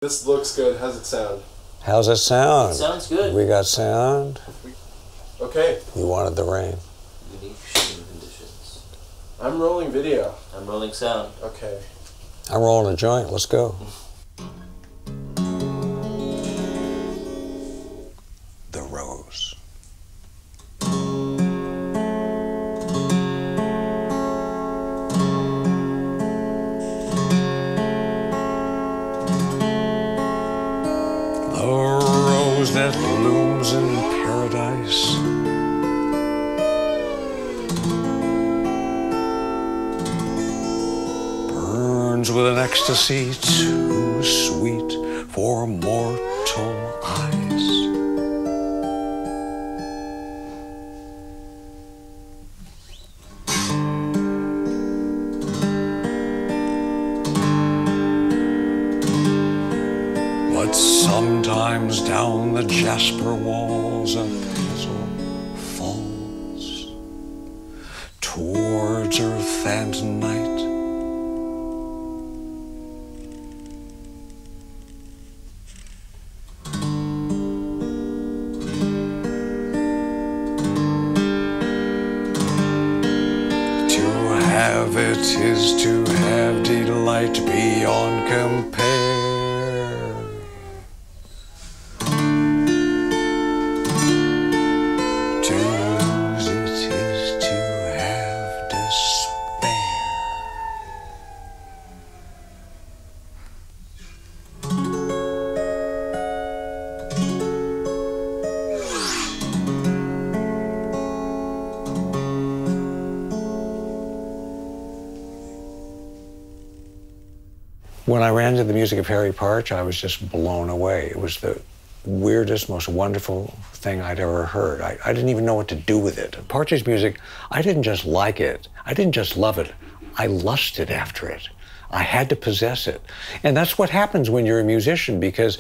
This looks good. How's it sound? How's it sound? It sounds good. We got sound. Okay. You wanted the rain. Unique shooting conditions. I'm rolling video. I'm rolling sound. Okay. I'm rolling a joint. Let's go. The Rose. The rose that blooms in paradise, burns with an ecstasy too sweet for mortal eyes. But sometimes down the jasper walls a petal falls towards earth and night. To have it is to have delight beyond compare. To lose it is to have despair. When I ran into the music of Harry Partch, I was just blown away. It was the weirdest, most wonderful thing I'd ever heard. I didn't even know what to do with it. Partch's music, I didn't just like it. I didn't just love it. I lusted after it. I had to possess it. And that's what happens when you're a musician, because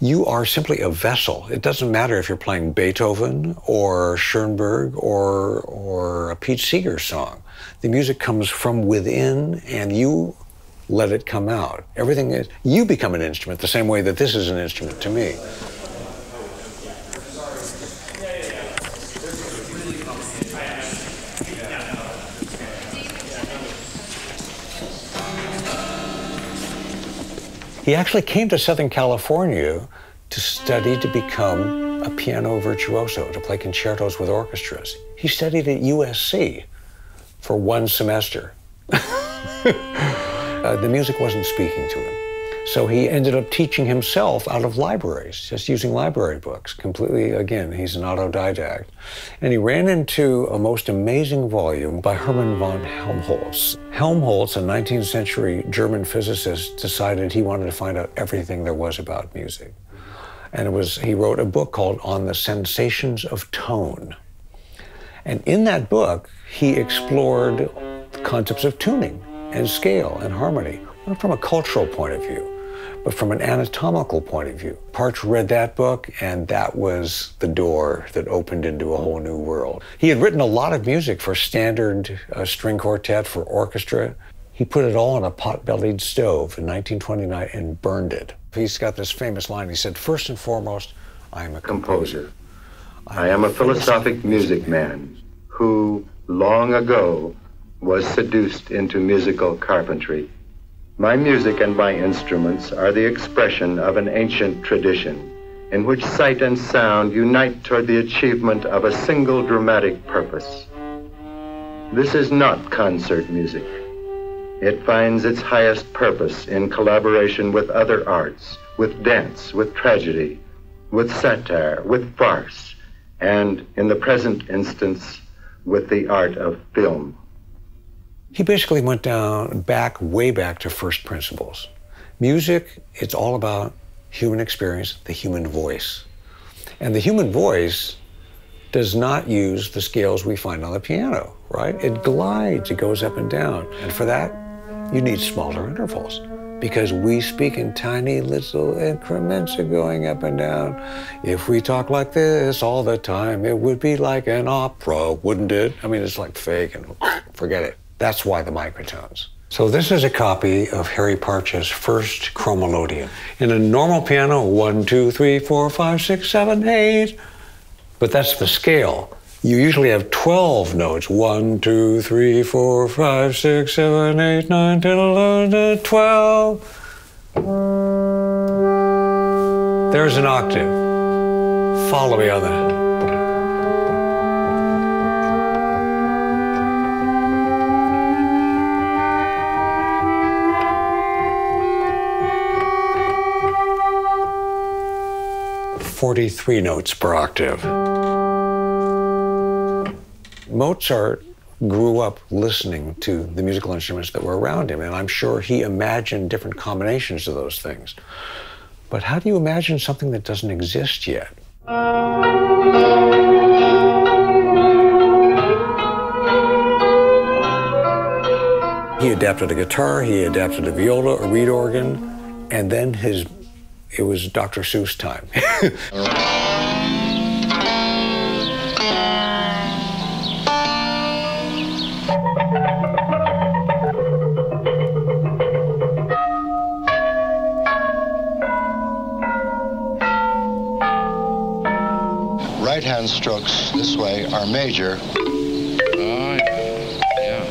you are simply a vessel. It doesn't matter if you're playing Beethoven or Schoenberg or a Pete Seeger song. The music comes from within, and you let it come out. Everything is, you become an instrument the same way that this is an instrument to me. He actually came to Southern California to study to become a piano virtuoso, to play concertos with orchestras. He studied at USC for 1 semester. The music wasn't speaking to him. So he ended up teaching himself out of libraries, just using library books, completely, again, he's an autodidact. And he ran into a most amazing volume by Hermann von Helmholtz. Helmholtz, a 19th century German physicist, decided he wanted to find out everything there was about music. And he wrote a book called On the Sensations of Tone. And in that book, he explored the concepts of tuning and scale and harmony, not from a cultural point of view, but from an anatomical point of view. Partch read that book, and that was the door that opened into a whole new world. He had written a lot of music for standard string quartet, for orchestra. He put it all on a pot-bellied stove in 1929 and burned it. He's got this famous line. He said, "First and foremost, I am a composer. I am a philosophic music man who, long ago, was seduced into musical carpentry. My music and my instruments are the expression of an ancient tradition in which sight and sound unite toward the achievement of a single dramatic purpose. This is not concert music. It finds its highest purpose in collaboration with other arts, with dance, with tragedy, with satire, with farce, and, in the present instance, with the art of film." He basically went way back to first principles. Music, it's all about human experience, the human voice. And the human voice does not use the scales we find on the piano, right? It glides, it goes up and down. And for that, you need smaller intervals, because we speak in tiny little increments of going up and down. If we talk like this all the time, it would be like an opera, wouldn't it? I mean, it's like fake and forget it. That's why the microtones. So this is a copy of Harry Partch's first chromelodeon. In a normal piano, 1, 2, 3, 4, 5, 6, 7, 8. But that's the scale. You usually have 12 notes. 1, 2, 3, 4, 5, 6, 7, 8, 9, 10, 11, 12. There's an octave. Follow me on that. "43 notes per octave." Mozart grew up listening to the musical instruments that were around him, and I'm sure he imagined different combinations of those things. But how do you imagine something that doesn't exist yet? He adapted a guitar, he adapted a viola, a reed organ, and then it was Dr. Seuss time. Right-hand strokes this way are major. Oh, yeah.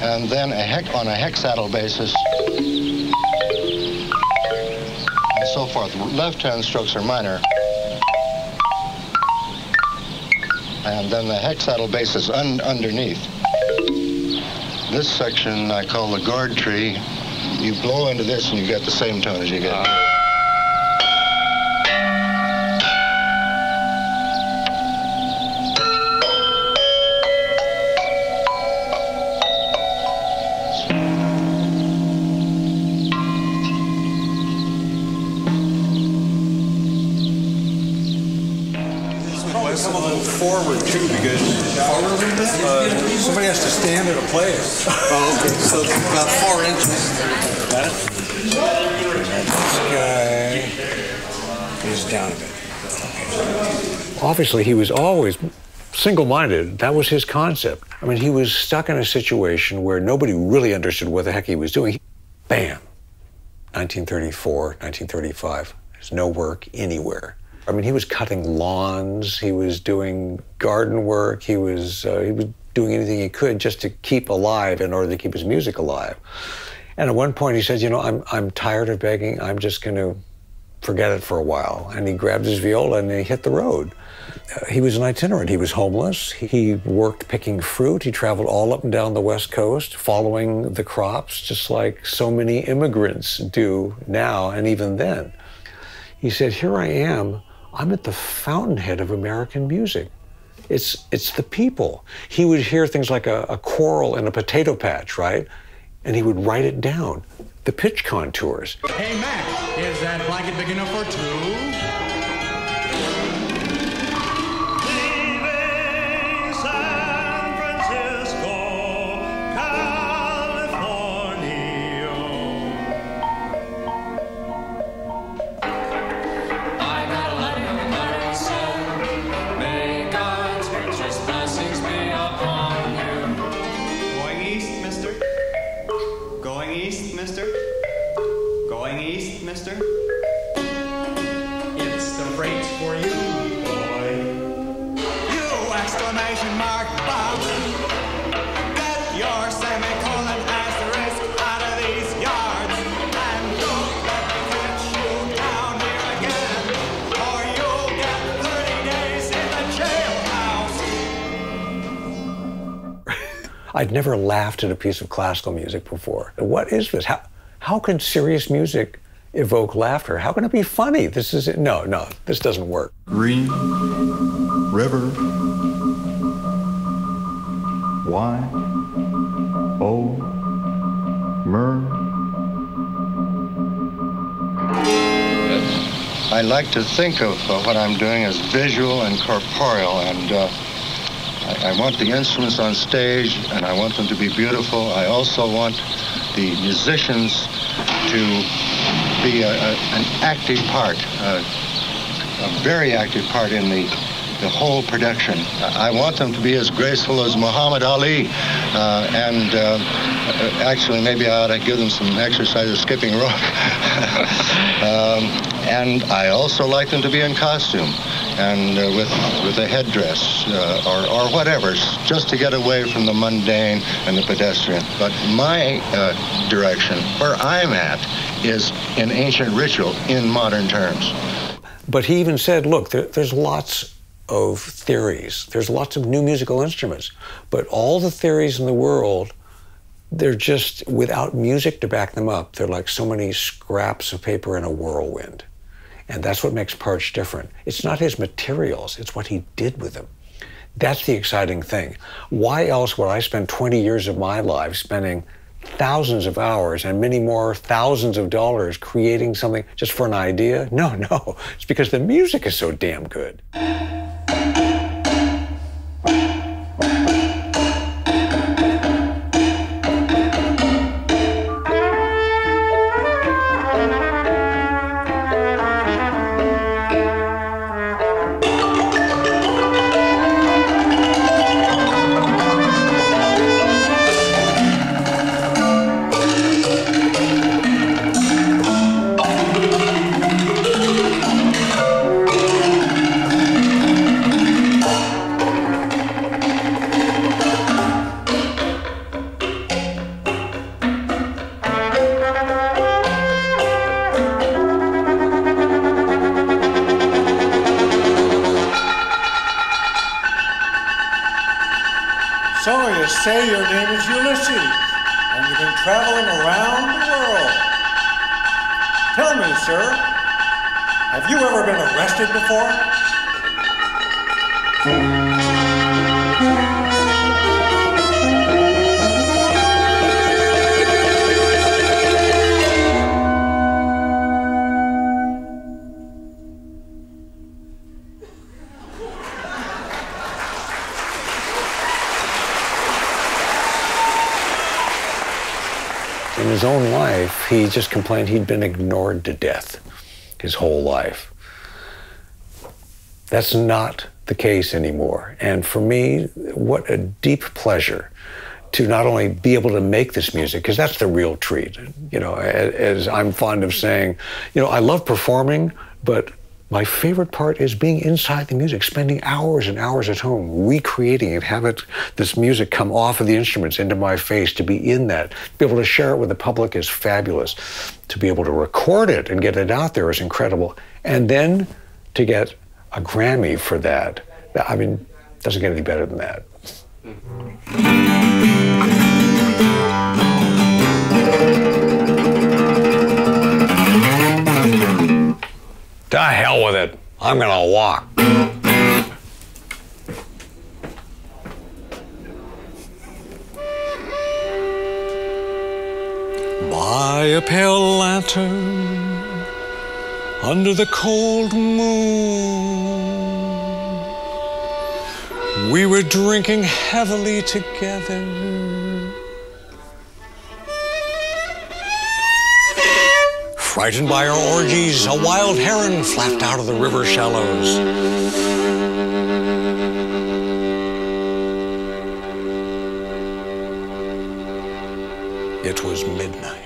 And then on a hexaddle basis, and so forth. Left-hand strokes are minor. And then the hexaddle bass is underneath. This section I call the gourd tree. You blow into this and you get the same tone as you get. Come a little forward too, because somebody has to stand there to play it. Oh, okay. So about 4 inches. Got it? This guy is down a bit. Okay. Obviously, he was always single-minded. That was his concept. I mean, he was stuck in a situation where nobody really understood what the heck he was doing. Bam! 1934, 1935. There's no work anywhere. I mean, he was cutting lawns, he was doing garden work, he was doing anything he could just to keep alive in order to keep his music alive. And at one point he said, you know, I'm tired of begging, I'm just going to forget it for a while. And he grabbed his viola and he hit the road. He was an itinerant, he was homeless, he worked picking fruit, he traveled all up and down the West Coast, following the crops, just like so many immigrants do now and even then. He said, here I am, I'm at the fountainhead of American music. It's the people. He would hear things like a quarrel in a potato patch, right? And he would write it down, the pitch contours. Hey, Mac, is that blanket big enough for 2? Leaving San Francisco, California. I got a letter in my soul. May God's richest blessings be upon you. Going east, mister. Going east, mister. Going east, mister. It's the freight for you, boy. You exclamation mark Bob. Get your semicolon asterisk out of these yards. And don't let me catch you down here again, or you'll get 30 days in the jailhouse. I'd never laughed at a piece of classical music before. What is this? How can serious music evoke laughter? How can it be funny? This doesn't work. Green, river, wine, old, myrrh. I like to think of what I'm doing as visual and corporeal, and I want the instruments on stage, and I want them to be beautiful. I also want the musicians to be an active part, a very active part in the the whole production. I want them to be as graceful as Muhammad Ali, actually maybe I ought to give them some exercises skipping rope. And I also like them to be in costume and with a headdress or whatever, just to get away from the mundane and the pedestrian. But my direction, where I'm at, is in ancient ritual in modern terms. But he even said, look, there's lots of theories. There's lots of new musical instruments. But all the theories in the world, they're just without music to back them up. They're like so many scraps of paper in a whirlwind. And that's what makes Partch different. It's not his materials, it's what he did with them. That's the exciting thing. Why else would I spend 20 years of my life spending thousands of hours and many more thousands of dollars creating something just for an idea? No, it's because the music is so damn good. So you say your name is Ulysses, and you've been traveling around the world. Tell me, sir, have you ever been arrested before? In his own life, he just complained he'd been ignored to death his whole life. That's not the case anymore. And for me, what a deep pleasure to not only be able to make this music, because that's the real treat. You know, as I'm fond of saying, you know, I love performing, but my favorite part is being inside the music, spending hours and hours at home, recreating it, have this music come off of the instruments into my face, to be in that, to be able to share it with the public is fabulous. To be able to record it and get it out there is incredible. And then to get a Grammy for that, I mean, doesn't get any better than that. To hell with it. I'm gonna walk. By a pale lantern under the cold moon, we were drinking heavily together. Frightened by our orgies, a wild heron flapped out of the river shallows. It was midnight.